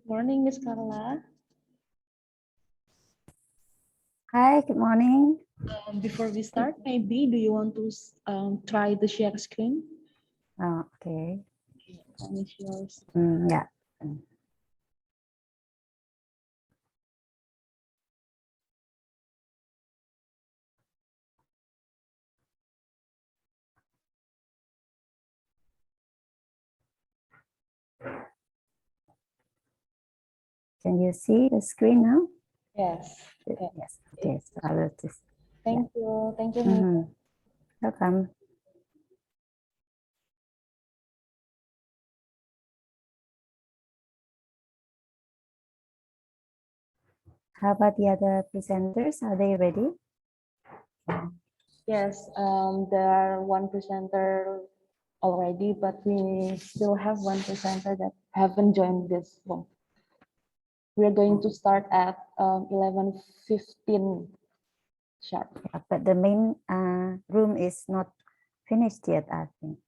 Morning, Miss Carla. Hi, good morning. Before we start, maybe do you want to try the share screen? Oh, okay. Let me share. Yeah. Can you see the screen now? Yes. Okay. Yes. Okay. So I will just. Thank you. Thank you, Miss. Mhm. Welcome. How about the other presenters? Are they ready? Yes. There are one presenter already, but we still have one presenter that haven't joined this room. We're going to start at 11:15 sharp. Yeah, but the main room is not finished yet, I think.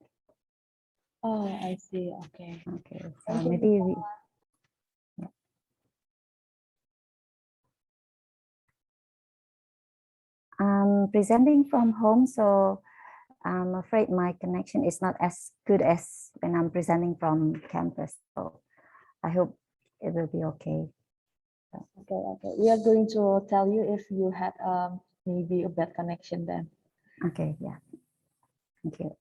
Oh, I see. Okay. Okay. So Thank you, maybe we. Yeah. I'm presenting from home, so I'm afraid my connection is not as good as when I'm presenting from campus. So I hope it will be okay. Okay, okay. We are going to tell you if you had maybe a bad connection then. Okay, yeah. Thank you.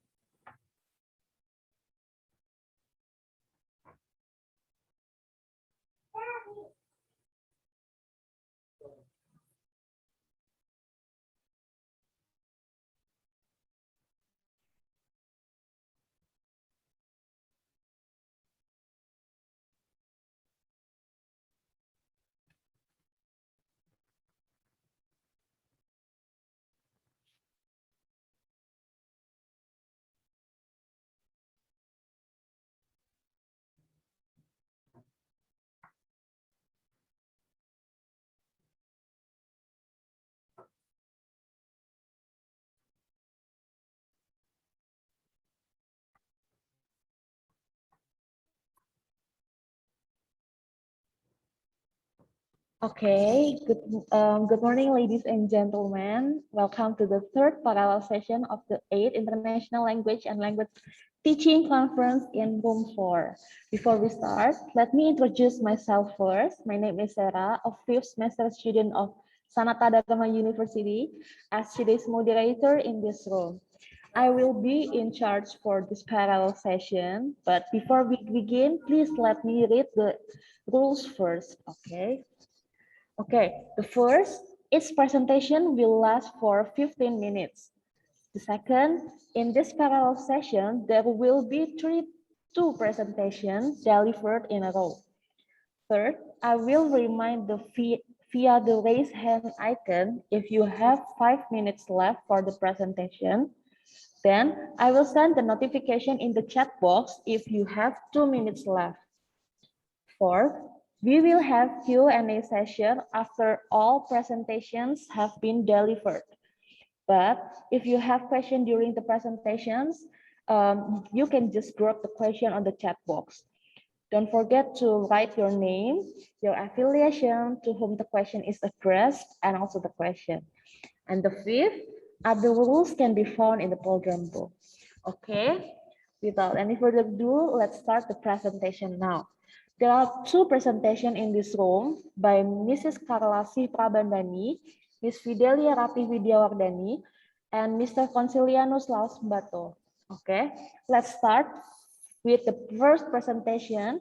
Okay, good morning, ladies and gentlemen. Welcome to the third parallel session of the 8th International Language and Language Teaching Conference in Room 4. Before we start, let me introduce myself first. My name is Sarah, a fifth semester student of Sanata Dharma University, as today's moderator in this room. I will be in charge for this parallel session, but before we begin, please let me read the rules first, okay? Okay, the first, each presentation will last for 15 minutes. The second, in this parallel session, there will be two presentations delivered in a row. Third, I will remind via the raise hand icon if you have 5 minutes left for the presentation. Then I will send the notification in the chat box if you have 2 minutes left. Fourth, we will have Q&A session after all presentations have been delivered. But if you have questions during the presentations, you can just drop the question on the chat box. Don't forget to write your name, your affiliation, to whom the question is addressed, and also the question. And the fifth, other rules can be found in the program book. Okay, without any further ado, let's start the presentation now. There are two presentations in this room by Mrs. Carla C. Prabandani, Ms. Fidelia Rati Widyawardani, and Mr. Consilianus Laus Mbato. Okay, let's start with the first presentation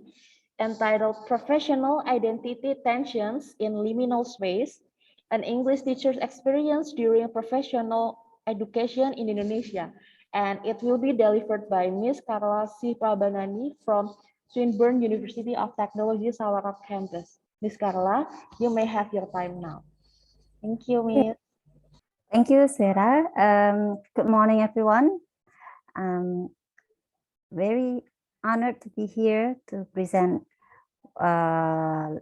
entitled Professional Identity Tensions in Liminal Space, an English teacher's experience during professional education in Indonesia. And it will be delivered by Ms. Carla C. Prabhanani from Swinburne University of Technology, Sawarap campus. Ms. Carla, you may have your time now. Thank you, Ms. Thank you, Sarah. Good morning, everyone. I'm very honored to be here to present a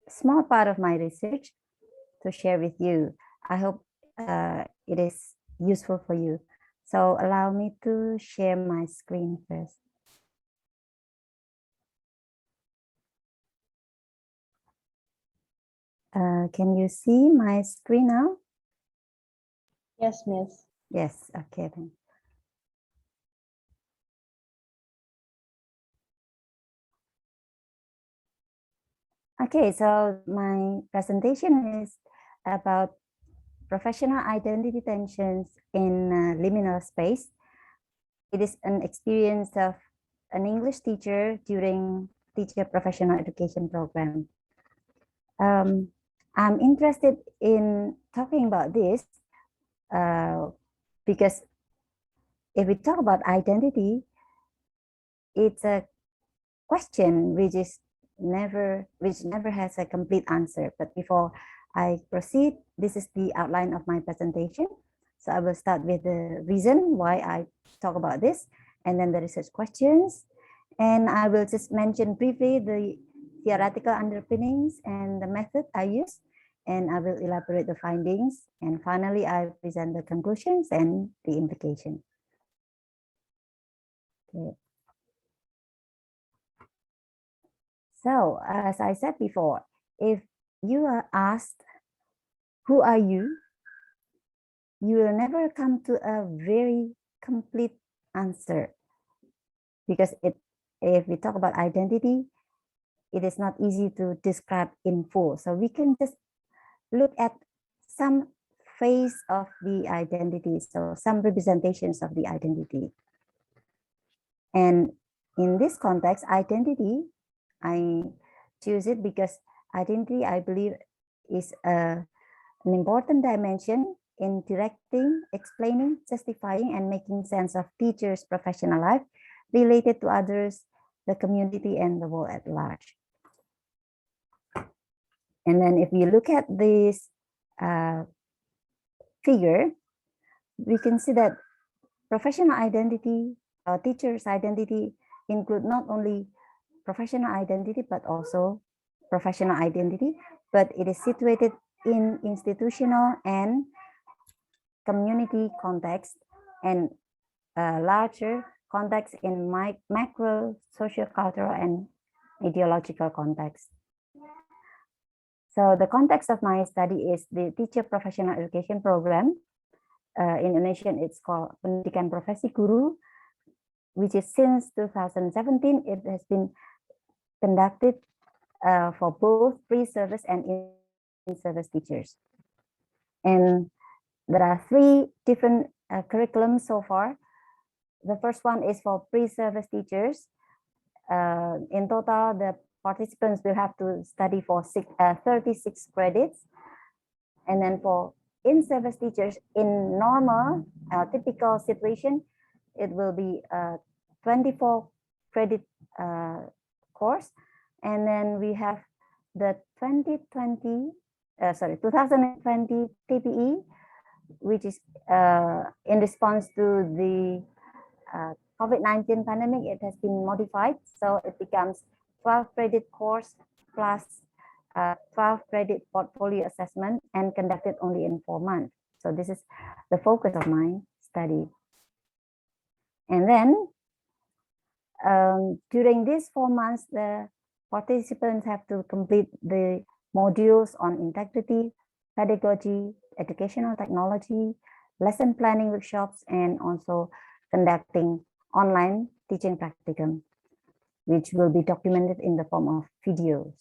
small part of my research to share with you. I hope it is useful for you. So allow me to share my screen first. Can you see my screen now? Yes, Miss. Yes, okay then. Okay, so my presentation is about professional identity tensions in liminal space. It is an experience of an English teacher during teacher professional education program. I'm interested in talking about this because if we talk about identity, it's a question which never has a complete answer. But before I proceed, this is the outline of my presentation. So I will start with the reason why I talk about this, and then the research questions. And I will just mention briefly the theoretical underpinnings and the method I use, and I will elaborate the findings. And finally, I present the conclusions and the implication. Okay. So as I said before, if you are asked, who are you? You will never come to a very complete answer because if we talk about identity, it is not easy to describe in full. So we can just look at some phase of the identity, so some representations of the identity. And in this context, identity, I choose it because identity, I believe, is an important dimension in directing, explaining, justifying, and making sense of teachers' professional life related to others, the community, and the world at large. And then if we look at this figure, we can see that professional identity, teacher's identity include not only professional identity, but also professional identity, but it is situated in institutional and community context and larger context in macro, social, cultural, and ideological context. So the context of my study is the teacher professional education program. In Indonesian, it's called Pendidikan Profesi Guru, which is since 2017, it has been conducted for both pre-service and in-service teachers. And there are 3 different curriculums so far. The first one is for pre-service teachers. In total, the participants will have to study for 36 credits. And then for in-service teachers, in normal, typical situation, it will be a 24 credit course. And then we have the 2020 TPE, which is in response to the COVID-19 pandemic. It has been modified, so it becomes 12 credit course plus 12 credit portfolio assessment and conducted only in 4 months. So this is the focus of my study. And then during these 4 months, the participants have to complete the modules on integrity, pedagogy, educational technology, lesson planning workshops, and also conducting online teaching practicum, which will be documented in the form of videos.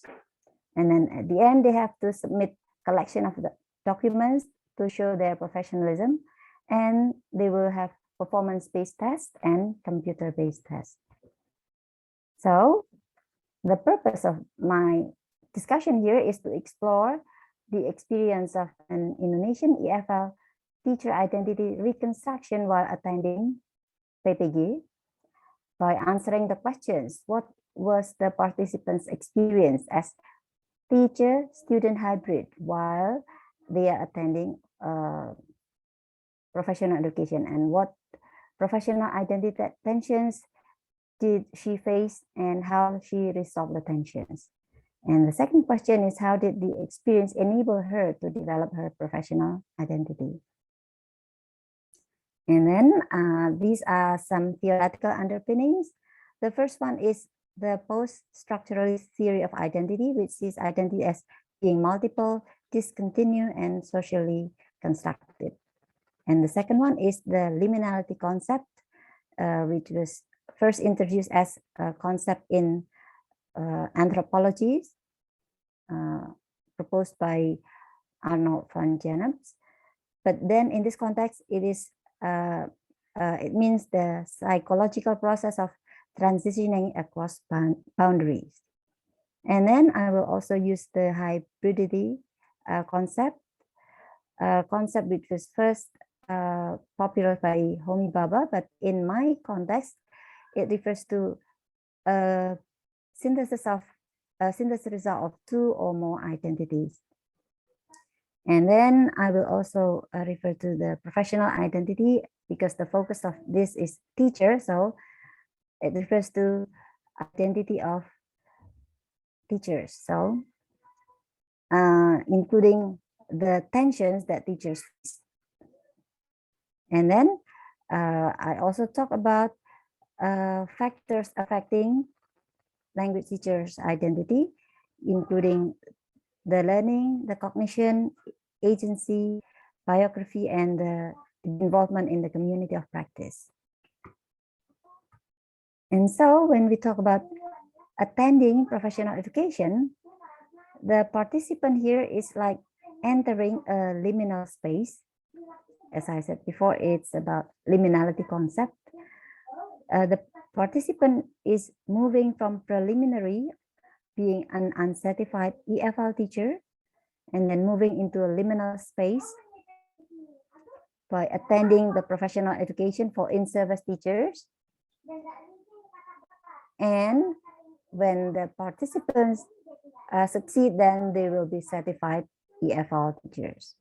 And then at the end, they have to submit collection of the documents to show their professionalism, and they will have performance-based tests and computer-based tests. So the purpose of my discussion here is to explore the experience of an Indonesian EFL teacher identity reconstruction while attending PPG by answering the questions. What was the participants' experience as teacher-student hybrid while they are attending professional education, and what professional identity tensions did she face and how she resolved the tensions? And the second question is, how did the experience enable her to develop her professional identity? And then these are some theoretical underpinnings. The first one is the post-structuralist theory of identity, which sees identity as being multiple, discontinued, and socially constructed. And the second one is the liminality concept, which was first introduced as a concept in anthropology, proposed by Arnold van Gennep. But then in this context, it means the psychological process of transitioning across boundaries. And then I will also use the hybridity concept which was first popular by Homi Bhabha, but in my context, it refers to a synthesis result of two or more identities. And then I will also refer to the professional identity because the focus of this is teacher. So it refers to identity of teachers. So including the tensions that teachers face. And then I also talk about factors affecting language teachers' identity, including the learning, the cognition, agency, biography, and the involvement in the community of practice. And so when we talk about attending professional education, the participant here is like entering a liminal space. As I said before, it's about liminality concept. The participant is moving from preliminary, being an uncertified EFL teacher, and then moving into a liminal space by attending the professional education for in-service teachers. And when the participants succeed, then they will be certified EFL teachers.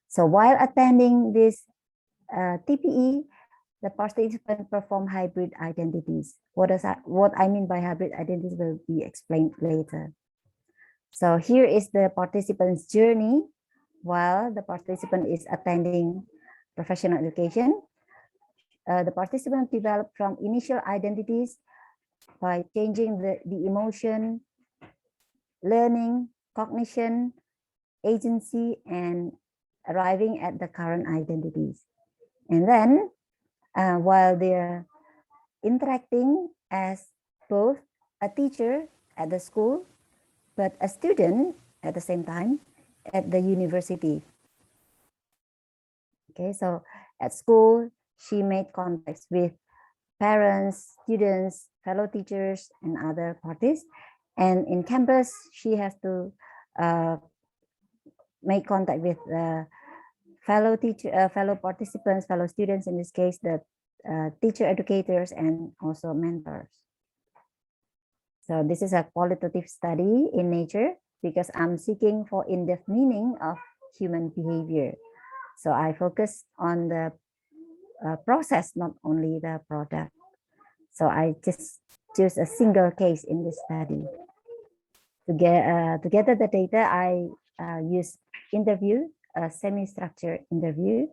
So while attending this TPE, the participant perform hybrid identities. What I mean by hybrid identities will be explained later. So here is the participant's journey while the participant is attending professional education. The participant developed from initial identities by changing the emotion, learning, cognition, agency, and arriving at the current identities. And then while they're interacting as both a teacher at the school, but a student at the same time at the university. Okay, so at school, she made contacts with parents, students, fellow teachers, and other parties. And in campus, she has to make contact with fellow participants, fellow students, in this case, the teacher educators and also mentors. So this is a qualitative study in nature because I'm seeking for in-depth meaning of human behavior. So I focus on the process, not only the product. So I just choose a single case in this study. To gather the data, I use interview, a semi-structured interview,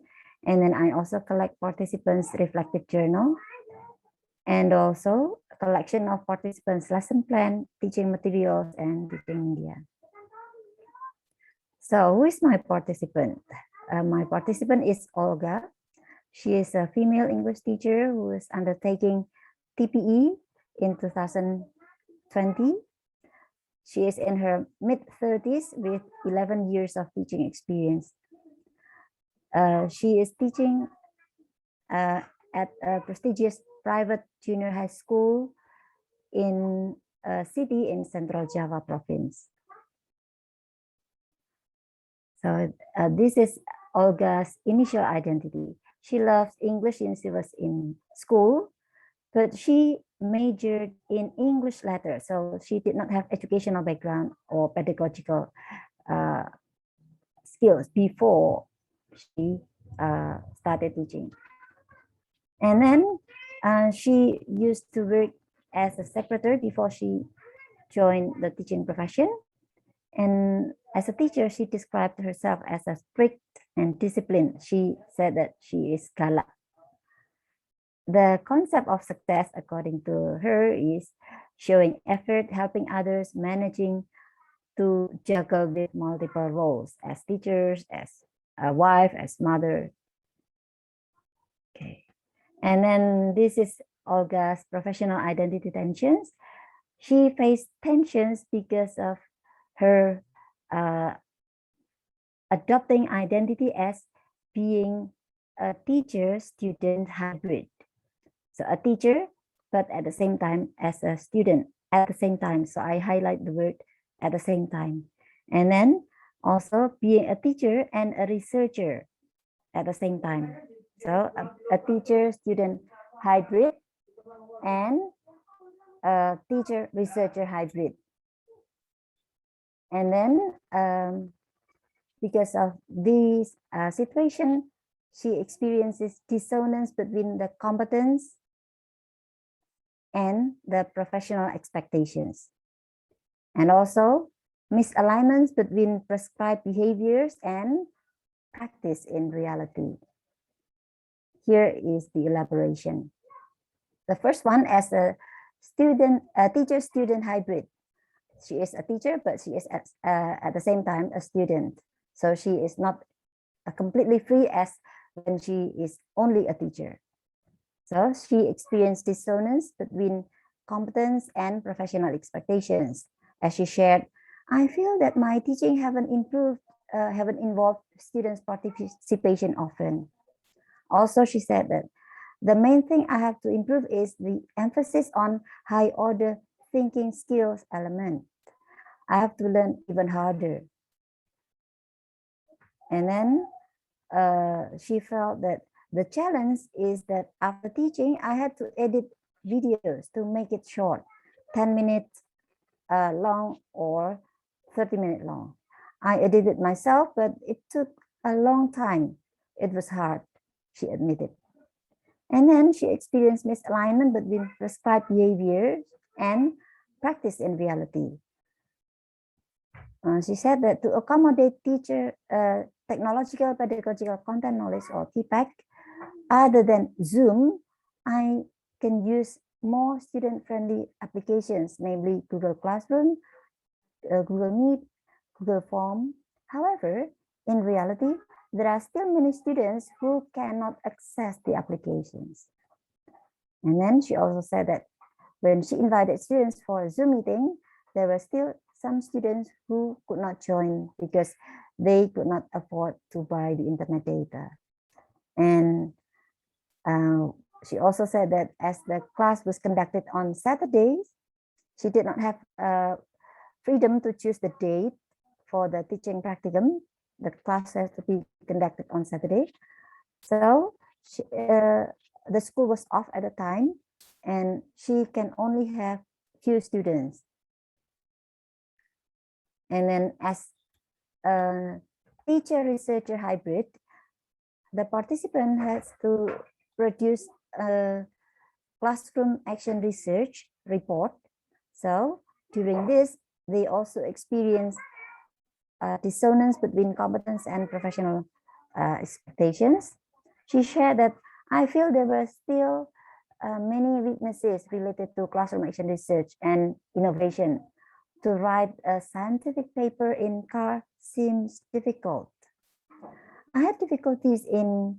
and then I also collect participants' reflective journal, and also a collection of participants' lesson plan, teaching materials, and teaching media. So who is my participant? My participant is Olga. She is a female English teacher who is undertaking TPE in 2020. She is in her mid-30s with 11 years of teaching experience. She is teaching at a prestigious private junior high school in a city in Central Java province. So this is Olga's initial identity. She loves English since she was in school, but she majored in English letters. So she did not have educational background or pedagogical skills before she started teaching. And then she used to work as a secretary before she joined the teaching profession. And as a teacher, she described herself as a strict and disciplined. She said that she is galak. The concept of success, according to her, is showing effort, helping others, managing to juggle with multiple roles as teachers, as a wife, as mother. Okay. And then this is Olga's professional identity tensions. She faced tensions because of her adopting identity as being a teacher-student hybrid. So a teacher, but at the same time as a student at the same time. So I highlight the word at the same time. And then also being a teacher and a researcher at the same time. So a teacher-student hybrid and a teacher-researcher hybrid. And then because of this situation, she experiences dissonance between the competence and the professional expectations. And also misalignments between prescribed behaviors and practice in reality. Here is the elaboration. The first one, as a teacher-student hybrid. She is a teacher, but she is at the same time a student. So she is not completely free as when she is only a teacher. So she experienced dissonance between competence and professional expectations. As she shared, I feel that my teaching haven't involved students' participation often. Also, she said that the main thing I have to improve is the emphasis on high order thinking skills element. I have to learn even harder. And then she felt that the challenge is that after teaching, I had to edit videos to make it short, 10 minutes long or 30 minutes long. I edited myself, but it took a long time. It was hard, she admitted. And then she experienced misalignment between prescribed behaviors and practice in reality. She said that to accommodate teacher technological pedagogical content knowledge or TPEC, other than Zoom, I can use more student-friendly applications, namely Google Classroom, Google Meet, Google Form. However, in reality, there are still many students who cannot access the applications. And then she also said that when she invited students for a Zoom meeting, there were still some students who could not join because they could not afford to buy the internet data. And she also said that as the class was conducted on Saturdays, she did not have freedom to choose the date for the teaching practicum. The class has to be conducted on Saturday. So the school was off at the time and she can only have few students. And then as a teacher-researcher hybrid, the participant has to produce a classroom action research report. So during this, they also experience dissonance between competence and professional expectations. She shared that I feel there were still many weaknesses related to classroom action research and innovation. To write a scientific paper in CAR seems difficult. I had difficulties in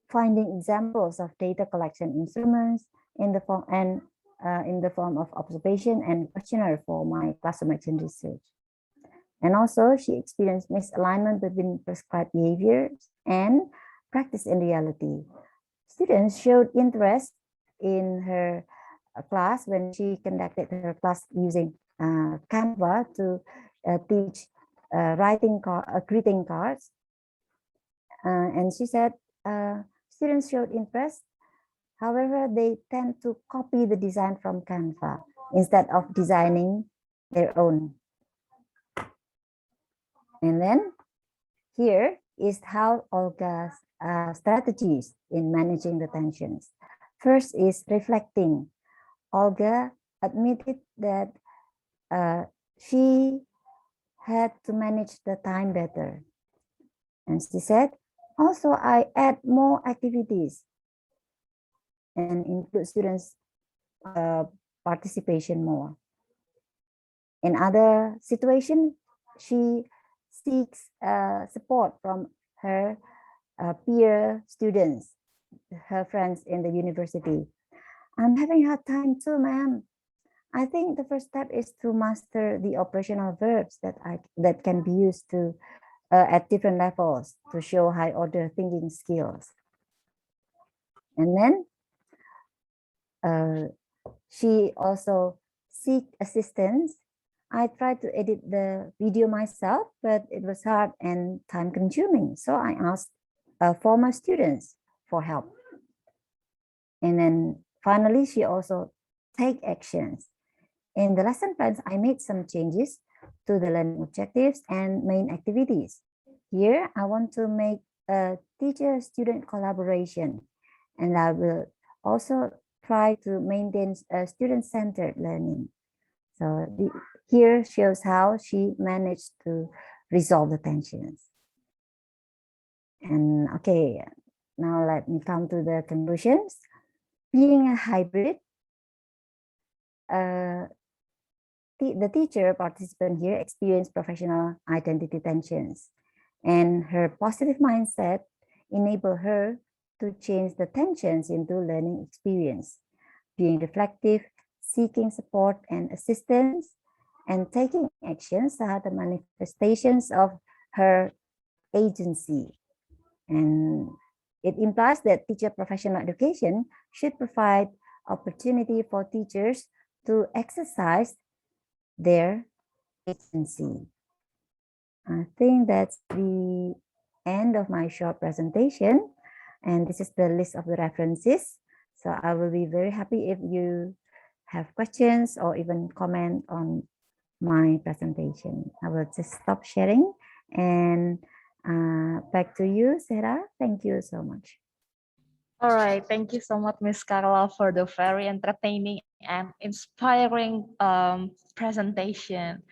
finding examples of data collection instruments in the form of observation and questionnaire for my classroom action research. And also she experienced misalignment between prescribed behaviors and practice in reality. Students showed interest in her class when she conducted her class using Canva to teach writing greeting cards. And she said students showed interest. However, they tend to copy the design from Canva instead of designing their own. And then here is how Olga's strategies in managing the tensions. First is reflecting. Olga admitted that she had to manage the time better. And she said, also I add more activities and include students' participation more. In other situations, she seeks support from her peer students, her friends in the university. I'm having a hard time too, ma'am. I think the first step is to master the operational verbs that can be used to at different levels to show high order thinking skills. And then she also seek assistance. I tried to edit the video myself, but it was hard and time consuming. So I asked former students for help. And then finally, she also take actions. In the lesson plans, I made some changes to the learning objectives and main activities. Here, I want to make a teacher-student collaboration, and I will also try to maintain a student-centered learning. So here shows how she managed to resolve the tensions. And okay, now let me come to the conclusions. Being a hybrid, the teacher participant here experienced professional identity tensions, and her positive mindset enabled her to change the tensions into learning experience. Being reflective, seeking support and assistance, and taking actions are the manifestations of her agency. And it implies that teacher professional education should provide opportunity for teachers to exercise their agency. I think that's the end of my short presentation. And this is the list of the references. So I will be very happy if you have questions or even comment on my presentation. I will just stop sharing and back to you, Sarah. Thank you so much. All right, thank you so much, Miss Carla, for the very entertaining and inspiring presentation.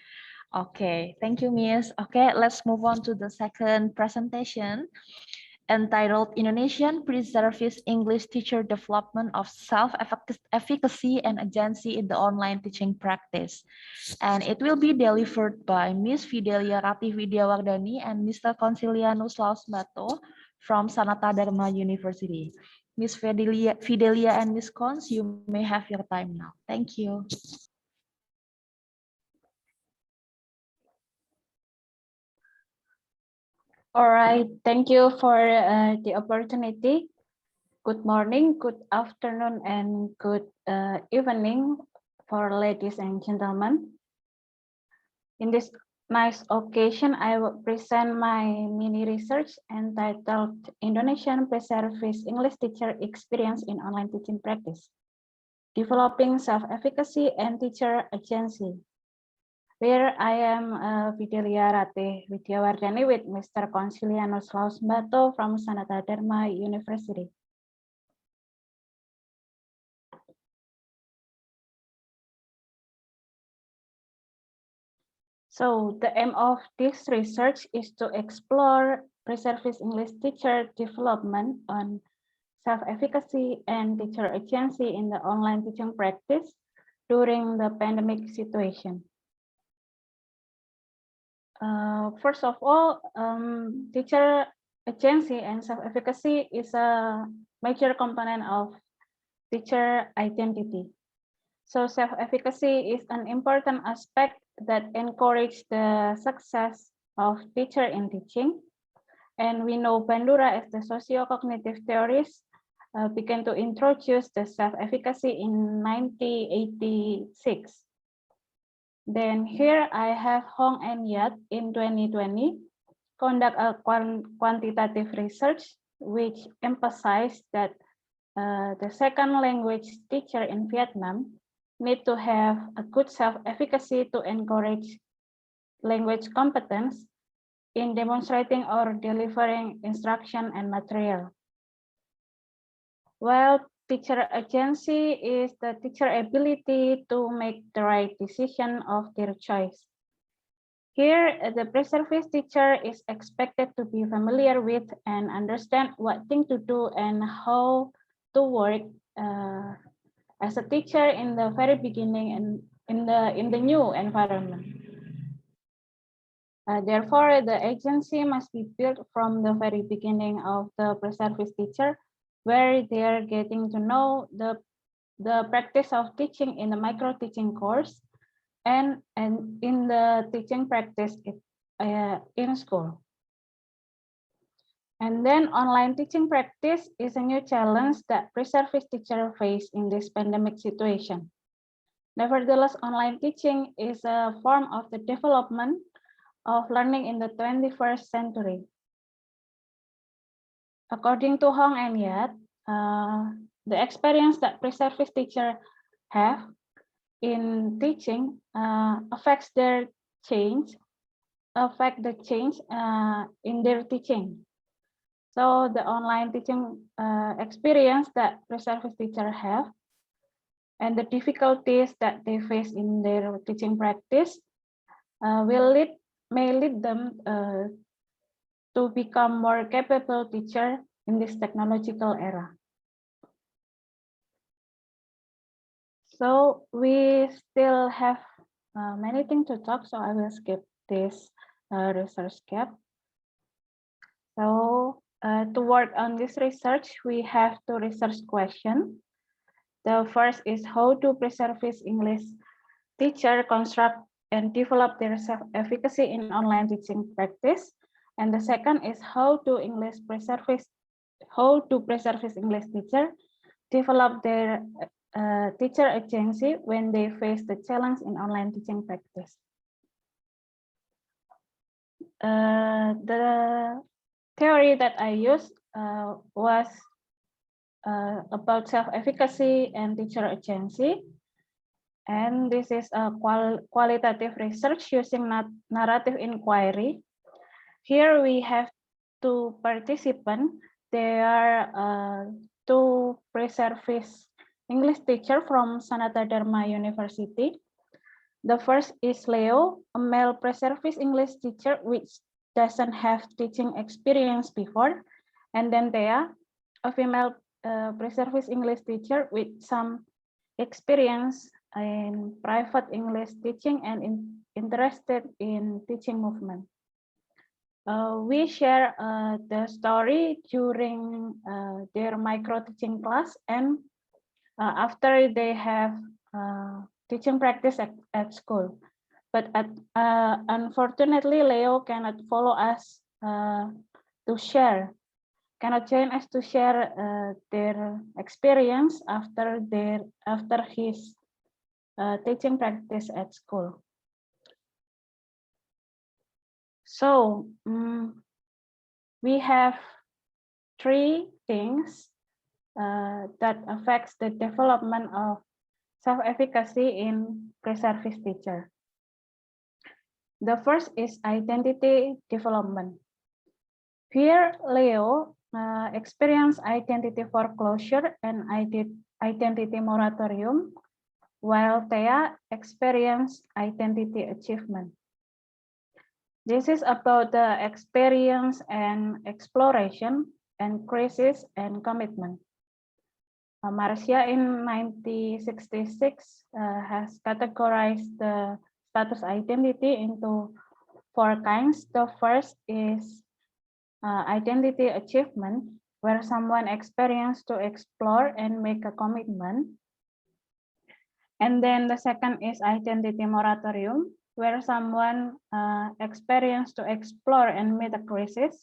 Okay, thank you, Miss. Okay, let's move on to the second presentation entitled Indonesian Pre-Service English Teacher Development of Self-Efficacy and Agency in the Online Teaching Practice. And it will be delivered by Miss Fidelia Ratih Widyawardani and Mr. Consilianus Lausbato from Sanata Dharma University. Miss Fidelia and Miss Cons, you may have your time now. Thank you. All right, thank you for the opportunity. Good morning, good afternoon, and good evening for ladies and gentlemen. In this nice occasion, I will present my mini research entitled Indonesian Pre-Service English Teacher Experience in Online Teaching Practice, Developing Self-Efficacy and Teacher Agency. Here I am Fidelia Ratih Widyawardani with Mr. Consilianus Lausbato from Sanata Dharma University. So the aim of this research is to explore pre-service English teacher development on self-efficacy and teacher agency in the online teaching practice during the pandemic situation. First of all, teacher agency and self-efficacy is a major component of teacher identity. So self-efficacy is an important aspect that encourages the success of teacher in teaching. And we know Bandura as the socio-cognitive theorist began to introduce the self-efficacy in 1986. Then here I have Hong and Yat in 2020 conduct a quantitative research which emphasized that the second language teacher in Vietnam need to have a good self-efficacy to encourage language competence in demonstrating or delivering instruction and material. While teacher agency is the teacher ability to make the right decision of their choice. Here, the pre-service teacher is expected to be familiar with and understand what thing to do and how to work as a teacher in the very beginning and in the new environment. Therefore, the agency must be built from the very beginning of the pre-service teacher, where they are getting to know the practice of teaching in the micro teaching course and in the teaching practice in school. And then online teaching practice is a new challenge that pre-service teachers face in this pandemic situation. Nevertheless, online teaching is a form of the development of learning in the 21st century. According to Hong and Yat, the experience that pre-service teachers have in teaching affects the change in their teaching. So the online teaching experience that pre-service teachers have and the difficulties that they face in their teaching practice may lead them to become more capable teacher in this technological era. So we still have many things to talk, so I will skip this research gap. So to work on this research, we have two research questions. The first is how do pre-service English teachers construct and develop their self-efficacy in online teaching practice. And the second is how do pre-service English teachers develop their teacher agency when they face the challenge in online teaching practice. The theory that I used was about self-efficacy and teacher agency. And this is a qualitative research using narrative inquiry. Here we have two participants. They are two pre-service English teachers from Sanata Dharma University. The first is Leo, a male pre-service English teacher which doesn't have teaching experience before. And then Thea, a female pre-service English teacher with some experience in private English teaching and interested in teaching movement. We share the story during their micro teaching class and after they have teaching practice at school. But unfortunately, Leo cannot follow us to share, cannot join us to share their experience after his teaching practice at school. So we have three things that affects the development of self-efficacy in pre-service teacher. The first is identity development. Here, Leo experienced identity foreclosure and identity moratorium, while Thea experienced identity achievement. This is about the experience and exploration and crisis and commitment. Marcia in 1966 has categorized the status identity into 4 kinds. The first is identity achievement, where someone experiences to explore and make a commitment. And then the second is identity moratorium, where someone experiences to explore and meet a crisis.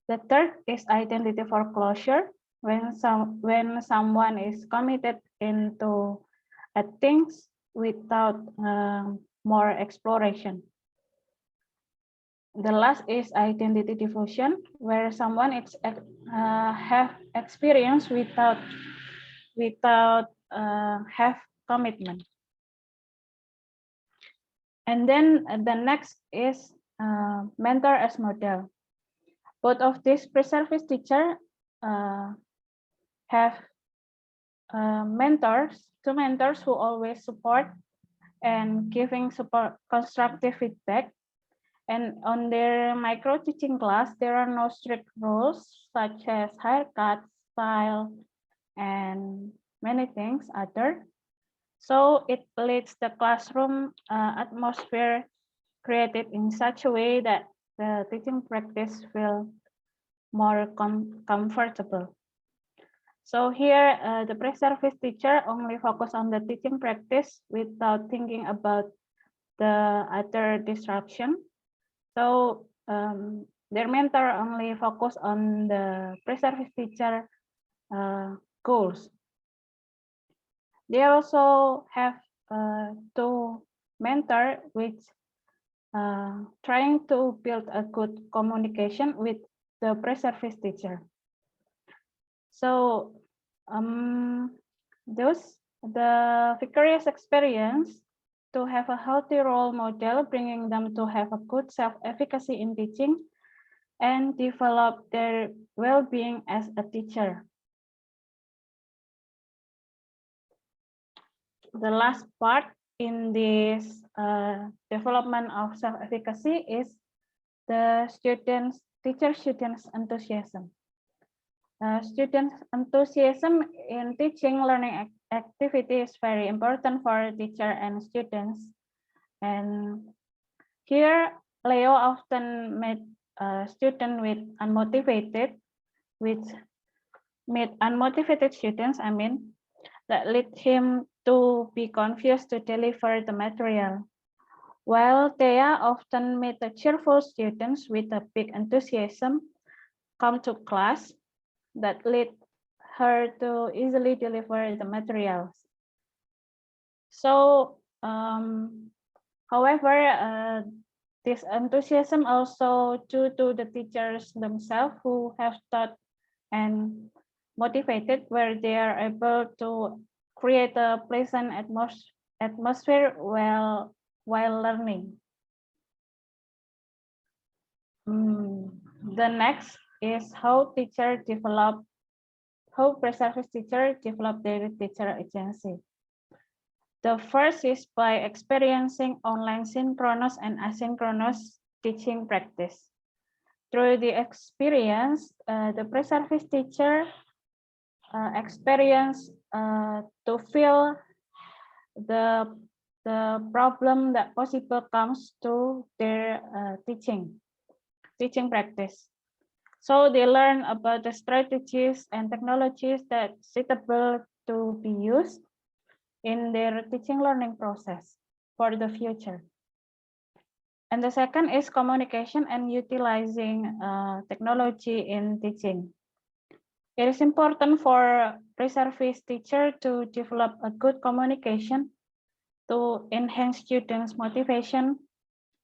The third is identity foreclosure, when someone is committed into things without more exploration. The last is identity diffusion, where someone have experience without have commitment. And then the next is mentor as model. Both of these pre-service teachers have two mentors who always support and giving support, constructive feedback. And on their micro teaching class, there are no strict rules such as haircut, style, and many things other. So it leads the classroom atmosphere created in such a way that the teaching practice feel more comfortable. So here, the pre-service teacher only focus on the teaching practice without thinking about the other disruption. So their mentor only focus on the pre-service teacher goals. They also have two mentor which trying to build a good communication with the pre-service teacher. So the vicarious experience to have a healthy role model, bringing them to have a good self-efficacy in teaching and develop their well-being as a teacher. The last part in this development of self-efficacy is the teacher-students enthusiasm. Students' enthusiasm in teaching learning activity is very important for teacher and students. And here, Leo often met students with unmotivated students, that lead him to be confused to deliver the material. While Thea often met the cheerful students with a big enthusiasm come to class that lead her to easily deliver the materials. So, however, this enthusiasm also due to the teachers themselves who have taught and motivated, where they are able to create a pleasant atmosphere while learning. The next is how pre-service teacher develop their teacher agency. The first is by experiencing online synchronous and asynchronous teaching practice. Through the experience, the pre-service teacher experience to feel the problem that possible comes to their teaching practice. So they learn about the strategies and technologies that suitable to be used in their teaching learning process for the future. And the second is communication and utilizing technology in teaching. It is important for pre-service teacher to develop a good communication to enhance students' motivation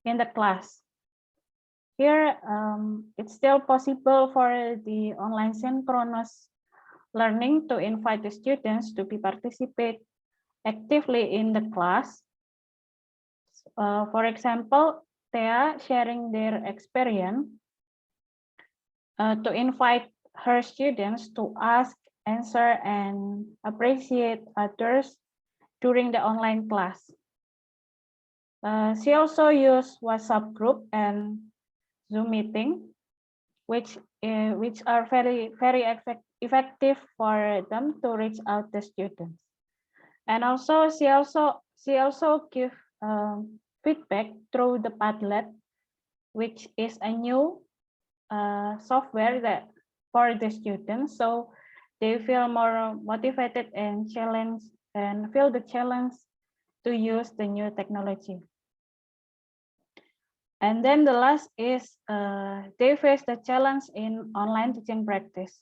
in the class. Here, it's still possible for the online synchronous learning to invite the students to participate actively in the class. For example, Thea sharing their experience to invite her students to ask, answer, and appreciate others during the online class. She also used WhatsApp group and Zoom meeting, which are very effective for them to reach out the students. And also she also give feedback through the Padlet, which is a new software that for the students, so they feel more motivated and challenged and feel the challenge to use the new technology. And then the last is they face the challenge in online teaching practice.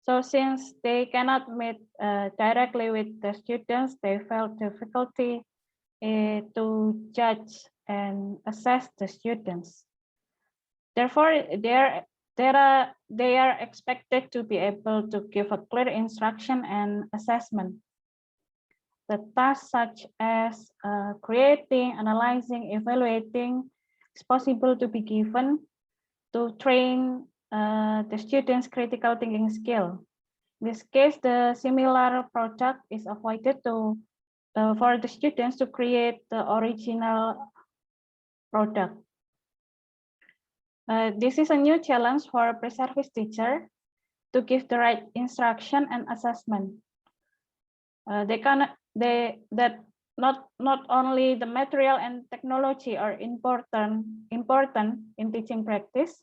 So since they cannot meet directly with the students, they felt difficulty to judge and assess the students. Therefore, they are expected to be able to give a clear instruction and assessment. The tasks such as creating, analyzing, evaluating is possible to be given to train the students' critical thinking skill. In this case, the similar product is avoided to for the students to create the original product. This is a new challenge for a pre-service teacher to give the right instruction and assessment. That not only the material and technology are important in teaching practice,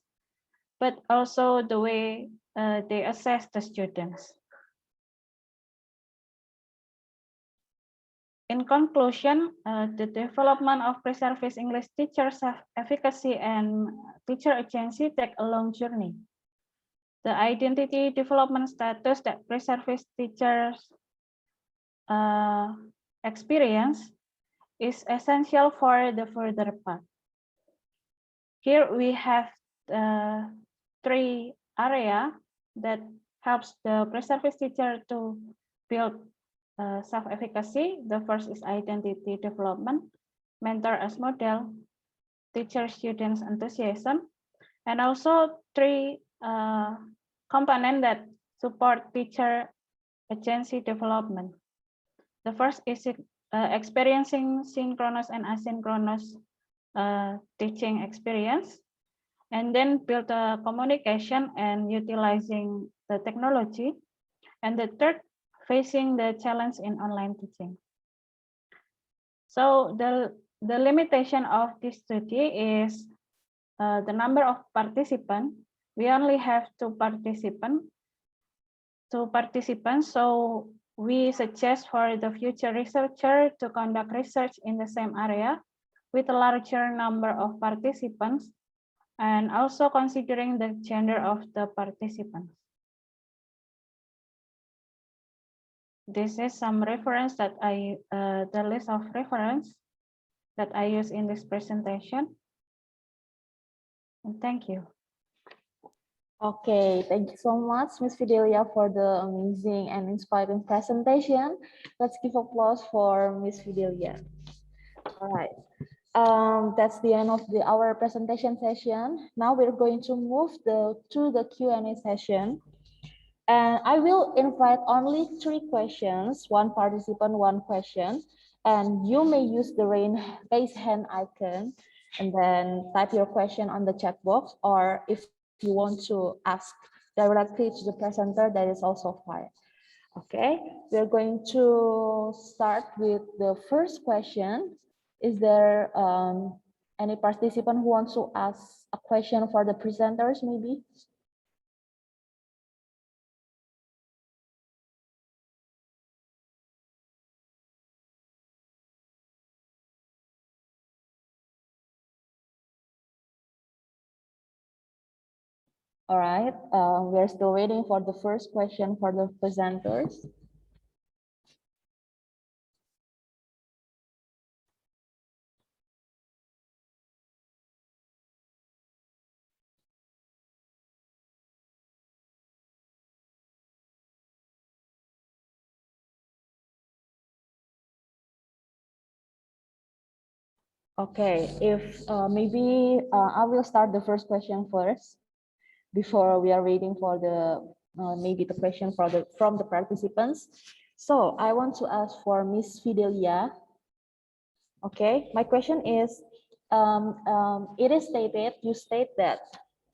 but also the way they assess the students. In conclusion, the development of pre-service English teacher self-efficacy and teacher agency take a long journey. The identity development status that pre-service teachers experience is essential for the further path. Here we have three areas that helps the pre-service teacher to build self-efficacy. The first is identity development, mentor as model, teacher-students enthusiasm, and also three components that support teacher agency development. The first is experiencing synchronous and asynchronous teaching experience, and then build a communication and utilizing the technology. And the third, facing the challenge in online teaching. So the limitation of this study is the number of participants. We only have two participants. So we suggest for the future researcher to conduct research in the same area with a larger number of participants, and also considering the gender of the participants. This is some reference that the list of reference that I use in this presentation. And thank you. Okay, thank you so much, Ms. Fidelia, for the amazing and inspiring presentation. Let's give applause for Ms. Fidelia. All right. That's the end of our presentation session. Now we're going to move to the Q&A session. And I will invite only 3 questions, 1 participant, 1 question. And you may use the raise hand icon and then type your question on the chat box, or if you want to ask directly to the presenter, that is also fine. Okay, we're going to start with the first question. Is there any participant who wants to ask a question for the presenters, maybe? All right, we're still waiting for the first question for the presenters. Okay, if maybe I will start the first question first before we are waiting for the maybe the question from the participants. So I want to ask for Miss Fidelia. Okay, my question is, it is stated, you state that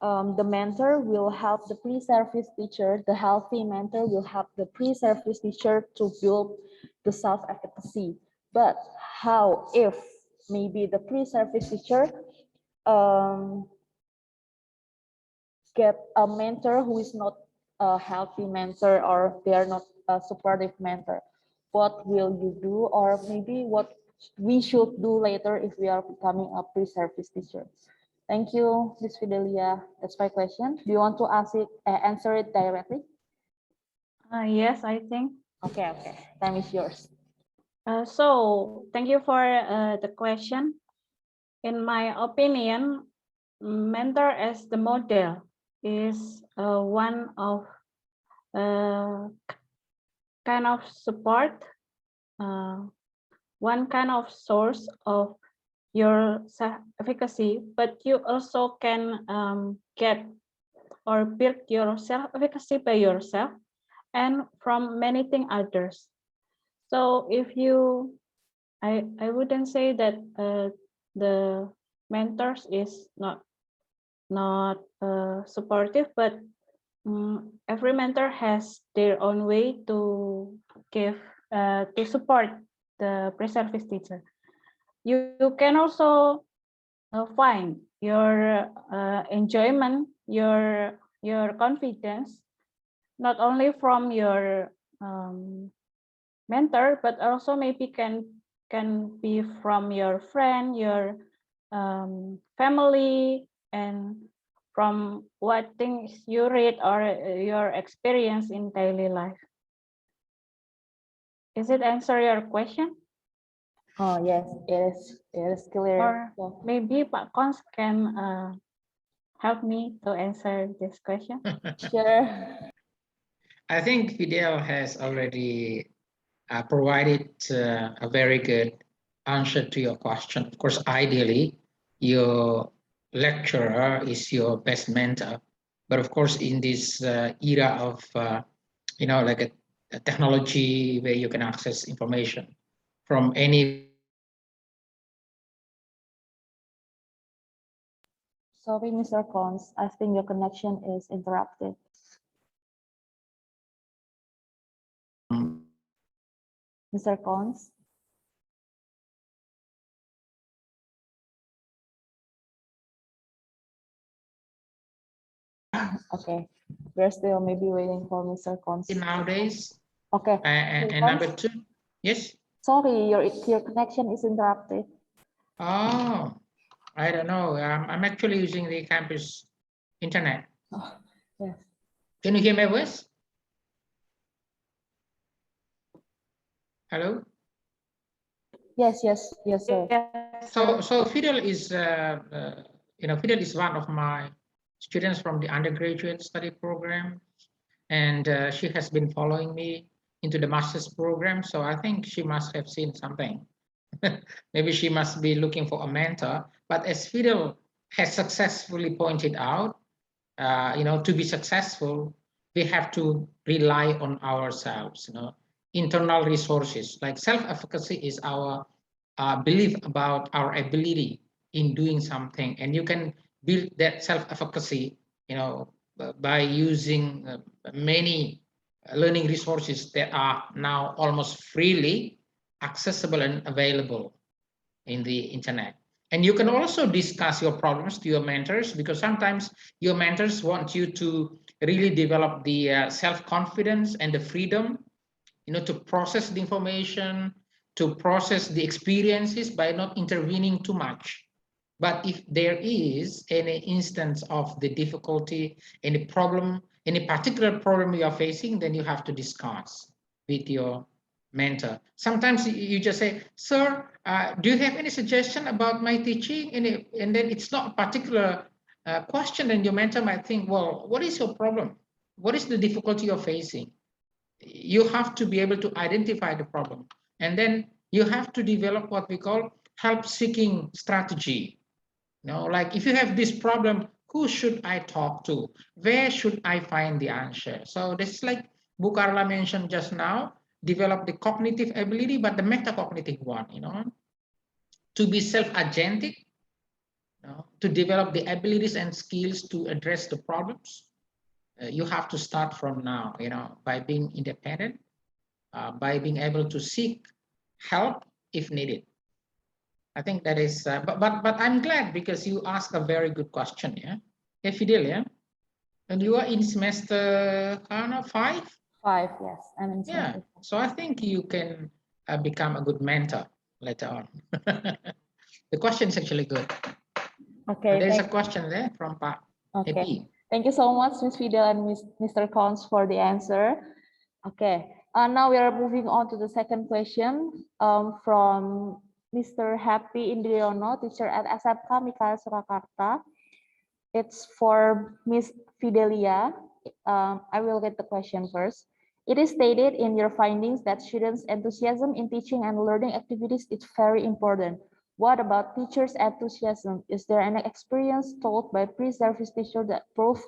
the mentor will help the pre-service teacher, the healthy mentor will help the pre-service teacher to build the self-efficacy. But how if maybe the pre-service teacher get a mentor who is not a healthy mentor, or they are not a supportive mentor? What will you do, or maybe what we should do later if we are becoming a pre-service teacher? Thank you, Ms. Fidelia. That's my question. Do you want to answer it directly? Yes, I think. Okay, time is yours. So thank you for the question. In my opinion, mentor as the model is one of kind of support, one kind of source of your self-efficacy, but you also can get or build your self-efficacy by yourself and from many things others. So if you, I wouldn't say that the mentors is not supportive, but every mentor has their own way to give to support the pre-service teacher. You can also find your enjoyment, your confidence, not only from your mentor, but also maybe can be from your friend, your family, and from what things you read or your experience in daily life. Is it answer your question? Oh, yes, it is clear. Or So, maybe Pak Kons can help me to answer this question. sure. I think Fidel has already provided a very good answer to your question. Of course, ideally, your lecturer is your best mentor. But of course, in this era of, like a technology where you can access information from any. Sorry, Mr. Cons, I think your connection is interrupted. Mr. Cons? Okay, we're still maybe waiting for Mr. Cons. Nowadays, Okay. and number two, yes. Sorry, your connection is interrupted. Oh, I don't know. I'm actually using the campus internet. Oh, yes. Can you hear my voice? Hello. Yes, sir. Yes, So Fidel is, Fidel is one of my students from the undergraduate study program, and she has been following me into the master's program. So I think she must have seen something. Maybe she must be looking for a mentor. But as Fidel has successfully pointed out, to be successful, we have to rely on ourselves. Internal resources like self-efficacy is our belief about our ability in doing something, and you can build that self-efficacy by using many learning resources that are now almost freely accessible and available in the internet. And you can also discuss your problems to your mentors, because sometimes your mentors want you to really develop the self-confidence and the freedom to process the information, to process the experiences by not intervening too much. But if there is any instance of the difficulty, any problem, any particular problem you are facing, then you have to discuss with your mentor. Sometimes you just say, sir, do you have any suggestion about my teaching? And then it's not a particular question, and your mentor might think, well, what is your problem? What is the difficulty you're facing? You have to be able to identify the problem, and then you have to develop what we call help-seeking strategy. Like if you have this problem, who should I talk to? Where should I find the answer? So this is like Bu Carla mentioned just now, develop the cognitive ability, but the metacognitive one, to be self-agentic, to develop the abilities and skills to address the problems. You have to start from now, by being independent, by being able to seek help if needed. I think that is, but I'm glad because you asked a very good question, yeah? Hey, Fidel, yeah? And you are in semester, I don't know, 5? 5, yes. I'm in Yeah, semester 5. so I think you can become a good mentor later on. The question is actually good. Okay. There's a question there from Pak Okay. Happy. Thank you so much, Ms. Fidel and Mr. Cons for the answer. Okay. Now we are moving on to the second question from Mr. Happy Indriono, teacher at SMK Mikael Surakarta. It's for Ms. Fidelia. I will get the question first. It is stated in your findings that students' enthusiasm in teaching and learning activities is very important. What about teachers' enthusiasm? Is there any experience told by pre-service teacher that proved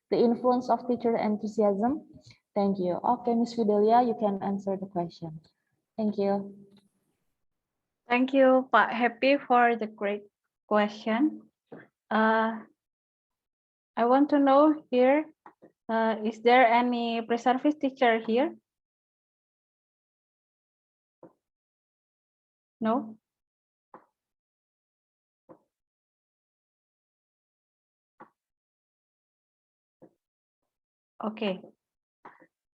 the influence of teacher enthusiasm? Thank you. Okay, Ms. Fidelia, you can answer the question. Thank you. Thank you, Pak Happy, for the great question. I want to know here, is there any pre-service teacher here? No? Okay.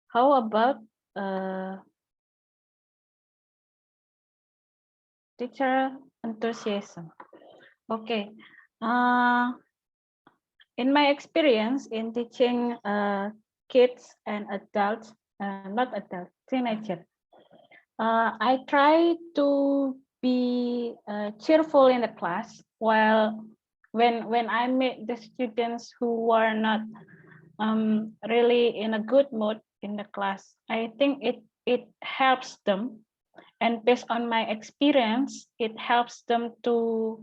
How about teacher enthusiasm? Okay. In my experience in teaching kids and adults, not adults, teenagers, I try to be cheerful in the class, while when I meet the students who were not really in a good mood in the class, I think it helps them, and based on my experience, it helps them to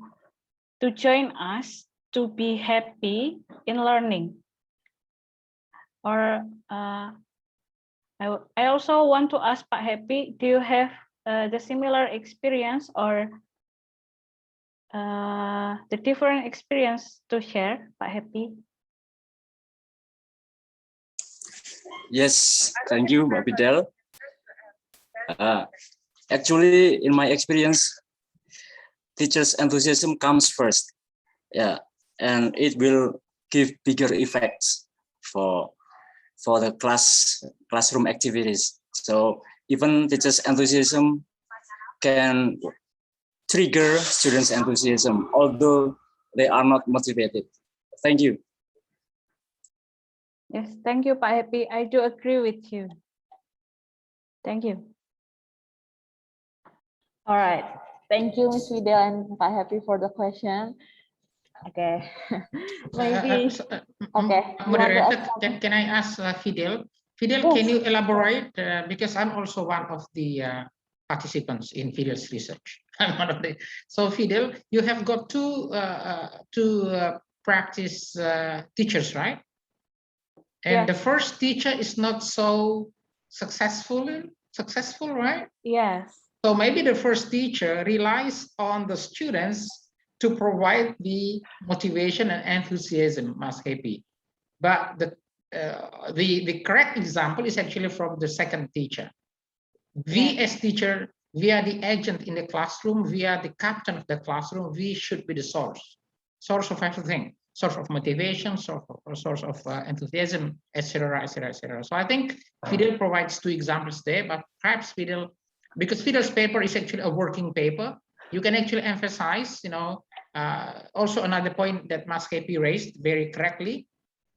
join us, to be happy in learning. Or I also want to ask Pak Happy, do you have the similar experience or the different experience to share, Pak Happy? Yes, thank you, Mbak Fidel. Actually, in my experience, teachers' enthusiasm comes first. Yeah, and it will give bigger effects for the classroom activities. So even teachers' enthusiasm can trigger students' enthusiasm, although they are not motivated. Thank you. Yes, thank you, Pak Happy. I do agree with you. Thank you. All right. Thank you, Ms. Fidel and Pak Happy for the question. Okay. Maybe. Okay. You want to Moderator, ask something? can I ask Fidel? Fidel, Yes. can you elaborate? Because I'm also one of the participants in Fidel's research. I'm one of the. So Fidel, you have got two practice teachers, right? And Yes. the first teacher is not so successful, right? Yes. So maybe the first teacher relies on the students to provide the motivation and enthusiasm, Mas Happy. But the correct example is actually from the second teacher. We as teacher, we are the agent in the classroom, we are the captain of the classroom, we should be the source of everything, source of motivation, source of enthusiasm, etc., etc., etc. So I think Fidel provides two examples there, but perhaps Fidel, because Fidel's paper is actually a working paper, you can actually emphasize, also another point that Mas Happy raised very correctly,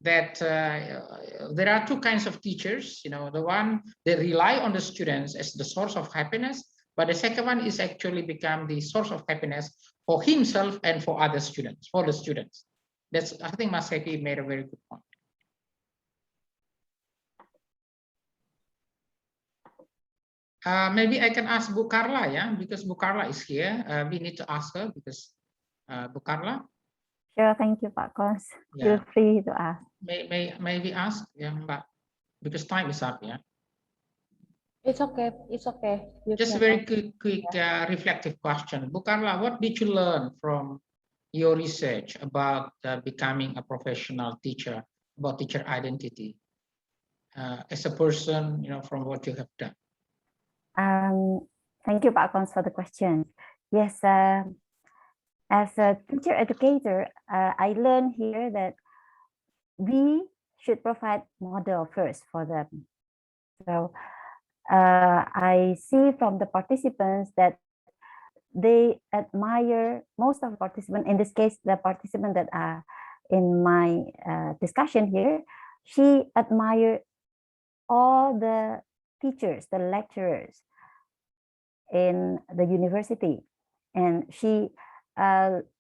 that there are two kinds of teachers, the one that rely on the students as the source of happiness, but the second one is actually become the source of happiness for himself and for other students, for the students. I think Mas Happy made a very good point. Maybe I can ask Bu Carla, because Bu Carla is here. We need to ask her because Bu Carla. Sure, thank you, Pak Kons. Yeah. Feel free to ask. May we ask, Mbak, because time is up, It's okay. It's okay. You Just a can very ask. quick reflective question. Bu Carla, what did you learn from your research about becoming a professional teacher, about teacher identity as a person, from what you have done? Thank you, Pak Kons, for the question. Yes, as a teacher educator, I learned here that we should provide model first for them. So I see from the participants that they admire, most of the participants, in this case, the participant that are in my discussion here, she admired all the teachers, the lecturers in the university, and she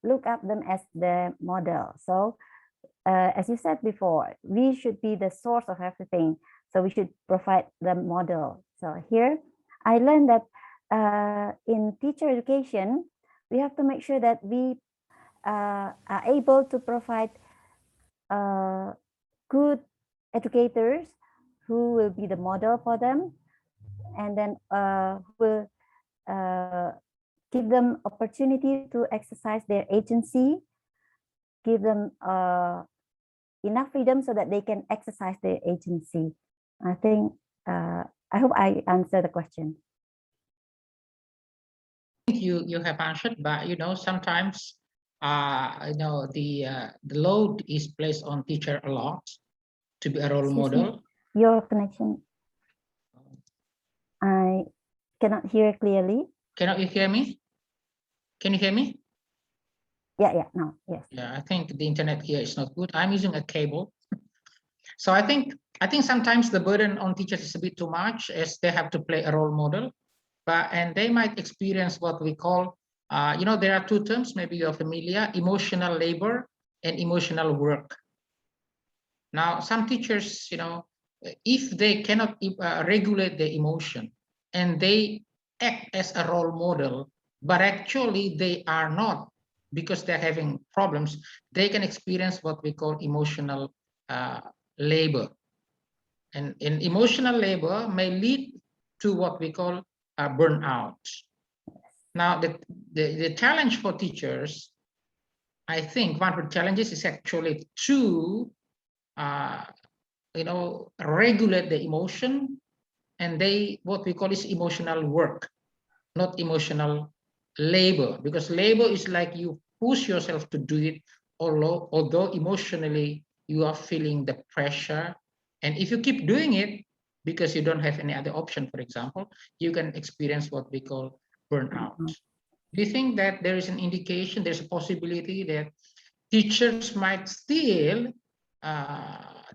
look up them as the model. So as you said before, we should be the source of everything. So we should provide the model. So here I learned that in teacher education, we have to make sure that we are able to provide good educators who will be the model for them, and then will give them opportunity to exercise their agency, give them enough freedom so that they can exercise their agency. I think, I hope I answered the question. you have answered, but sometimes the load is placed on teacher a lot to be a role Excuse me. model. Your connection, I cannot hear clearly. Cannot you hear me? Can you hear me? Yeah, no, yes. Yeah, I think the internet here is not good. I'm using a cable. So I think sometimes the burden on teachers is a bit too much, as they have to play a role model, and they might experience what we call, there are two terms, maybe you're familiar: emotional labor and emotional work. Now, some teachers, if they cannot regulate their emotion and they act as a role model, but actually they are not, because they're having problems, they can experience what we call emotional labor. And emotional labor may lead to what we call burnout. Now, the challenge for teachers, I think one of the challenges is actually to regulate the emotion, and what we call is emotional work, not emotional labor, because labor is like you push yourself to do it, although emotionally you are feeling the pressure. And if you keep doing it because you don't have any other option, for example, you can experience what we call burnout. Do you think that there is an indication, there's a possibility that teachers might still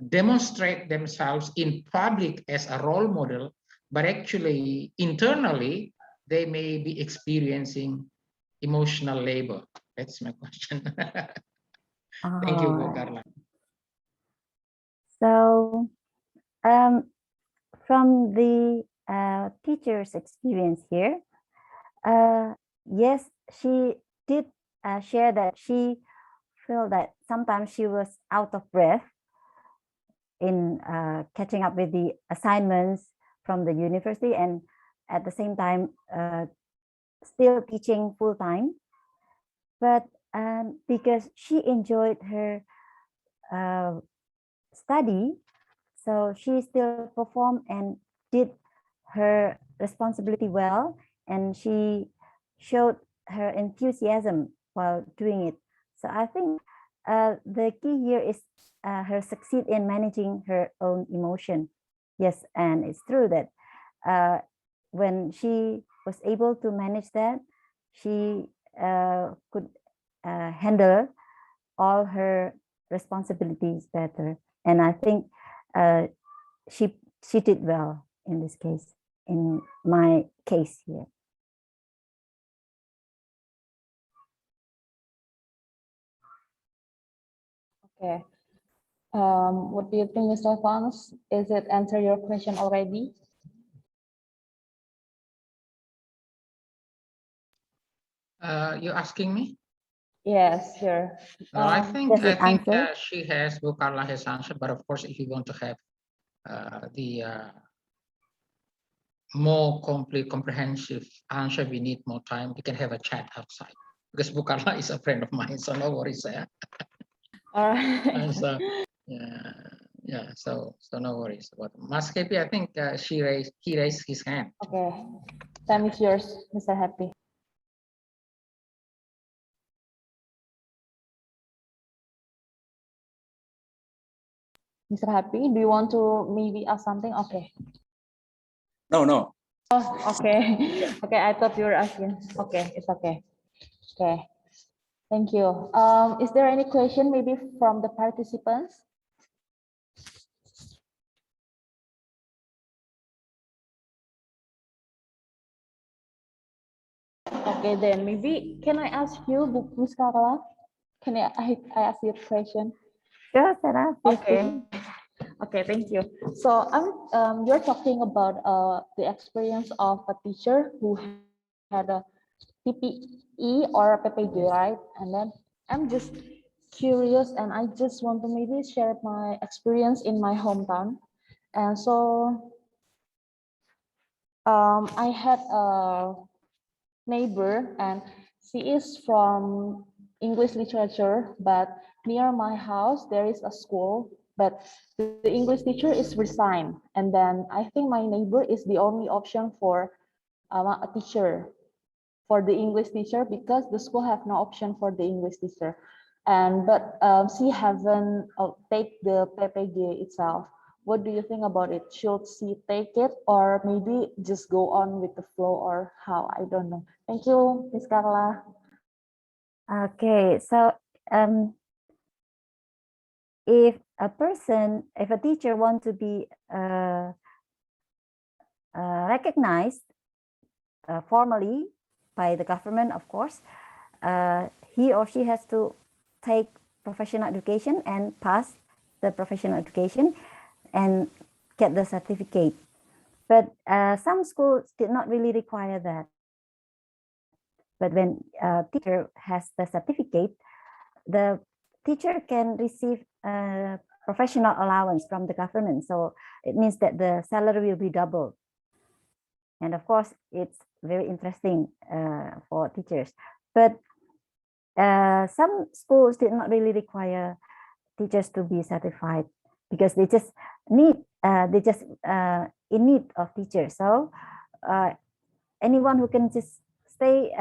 demonstrate themselves in public as a role model, but actually internally they may be experiencing emotional labor? That's my question. Thank you, Alright. Carla. So, from the teacher's experience here, yes, she did share that she felt that sometimes she was out of breath in catching up with the assignments from the university, and at the same time still teaching full time. But because she enjoyed her study, so she still performed and did her responsibility well, and she showed her enthusiasm while doing it. So I think the key here is her succeed in managing her own emotion. Yes, and it's true that when she was able to manage that, she could handle all her responsibilities better. And I think she did well in this case, in my case here. Okay. What do you think, Mr. Fons? Is it answer your question already? You're asking me? Yes, sure. I think Does it answer? she has, Carla has answered, but of course, if you want to have the more complete, comprehensive answer, we need more time. We can have a chat outside, because Carla is a friend of mine, so no worries. All right. So yeah, so no worries about Mas Happy. I think he raised his hand. Okay. Time is yours, Mr. Happy. Mr. Happy, do you want to maybe ask something? Okay. No. Oh, okay. Okay, I thought you were asking. Okay, it's okay. Okay. Thank you. Is there any question maybe from the participants? Okay, then maybe can I ask you, Ms. Carla? Can I ask you a question? Sure, Sarah. Okay. Okay, thank you. So you're talking about the experience of a teacher who had a PPE or a PPG, right? And then I'm just curious, and I just want to maybe share my experience in my hometown. And so I had a neighbor, and she is from English literature, but near my house there is a school, but the English teacher is resigned, and then I think my neighbor is the only option for a teacher. for the English teacher because the school have no option for the English teacher. But she haven't take the PPG itself. What do you think about it? Should she take it or maybe just go on with the flow or how? I don't know. Thank you, Ms. Carla. Okay, so if a teacher want to be recognized formally by the government, of course, he or she has to take professional education and pass the professional education and get the certificate. But some schools did not really require that. But when a teacher has the certificate, the teacher can receive a professional allowance from the government. So it means that the salary will be doubled. And of course, it's very interesting for teachers. But some schools did not really require teachers to be certified because they just need, in need of teachers. So anyone who can just stay,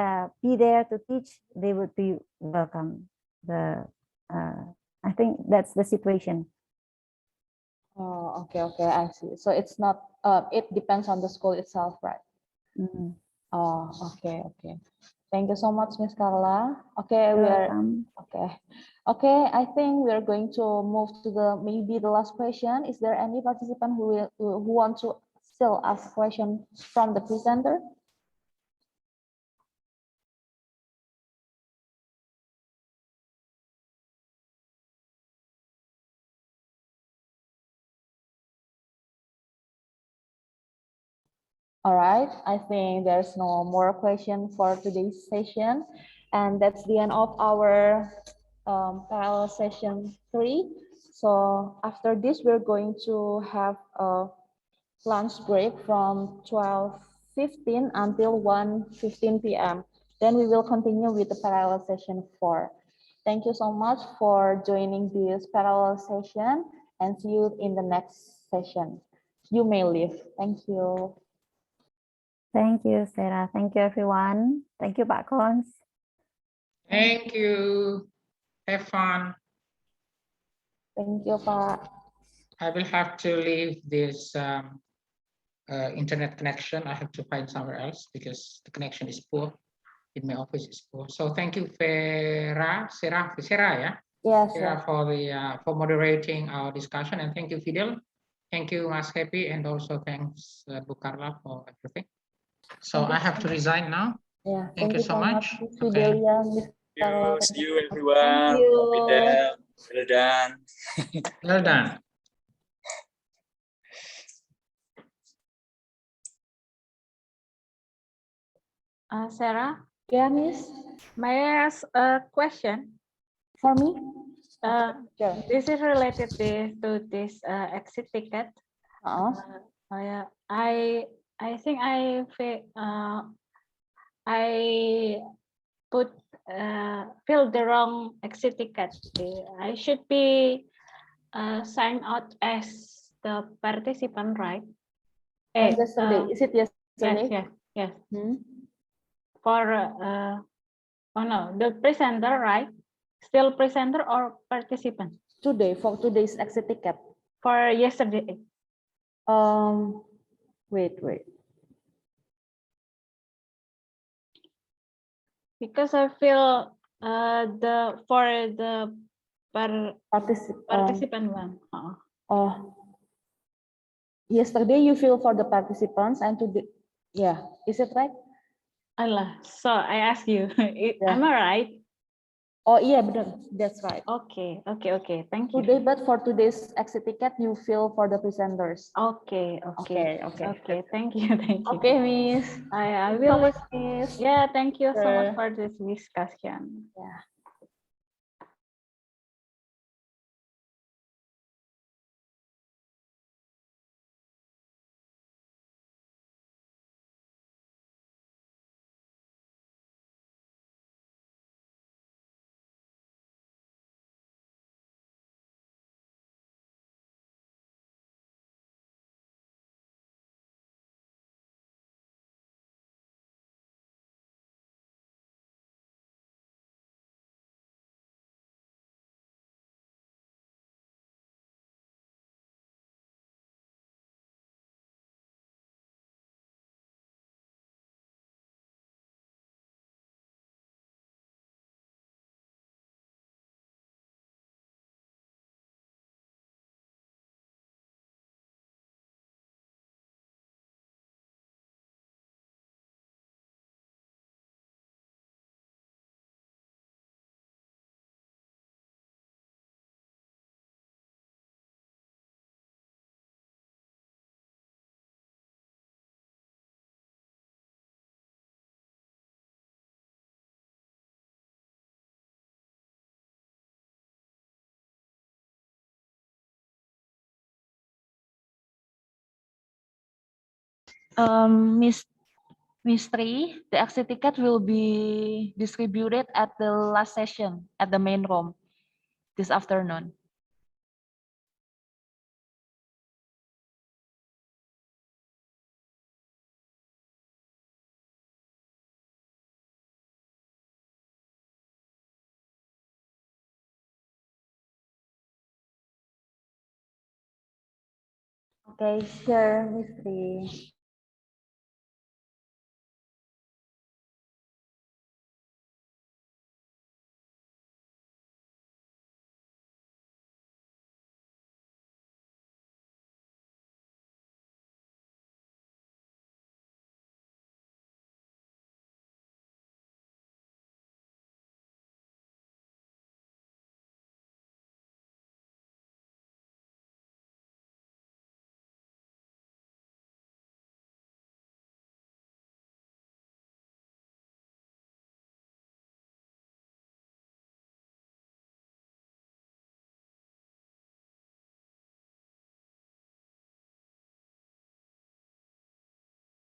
be there to teach, they would be welcome. I think that's the situation. Oh, okay, I see. So it's not, it depends on the school itself, right? Mhm. Oh, okay. Thank you so much, Miss Carla. Okay, we are okay. I think we are going to move to maybe the last question. Is there any participant who want to still ask question from the presenter? All right, I think there's no more question for today's session. And that's the end of our parallel session 3. So after this, we're going to have a lunch break from 12:15 until 1:15 p.m. Then we will continue with the parallel session 4. Thank you so much for joining this parallel session and see you in the next session. You may leave. Thank you. Thank you, Sarah. Thank you, everyone. Thank you, Pak Kons. Thank you. Have fun. Thank you, Pak. I will have to leave this internet connection. I have to find somewhere else because the connection is poor. In my office is poor. So thank you, Sarah, yeah? Yes, Sarah, for moderating our discussion, and thank you, Fidel. Thank you, Mas Happy, and also thanks, Bu Carla, for everything. So I have to resign now. Yeah, Thank you so much. Fidelia, Miss Carla. See you everyone. Thank you. Well done. Well done. Sarah, Yeah, Miss. may I ask a question? For me? Sure. This is related to this exit ticket. Yeah, I think I put fill the wrong exit ticket. I should be signed out as the participant, right? Yesterday. Is it yesterday? Yes. Hmm? For oh no, the presenter, right? Still presenter or participant? Today, for today's exit ticket. For yesterday. Wait. Because I feel participant one. Oh, yesterday you fill for the participants and today, yeah, is it right? Allah. So I ask you, am I right? Oh iya benar, that's right. Okay. Thank you. Today, but for today's exit ticket, you fill for the presenters. Okay. Thank you. Okay, Miss. I will. Miss. Yeah, thank you so Sure. much for this discussion. Yeah. Miss Tri, the exit ticket will be distributed at the last session at the main room this afternoon. Okay, sure, Miss Tri.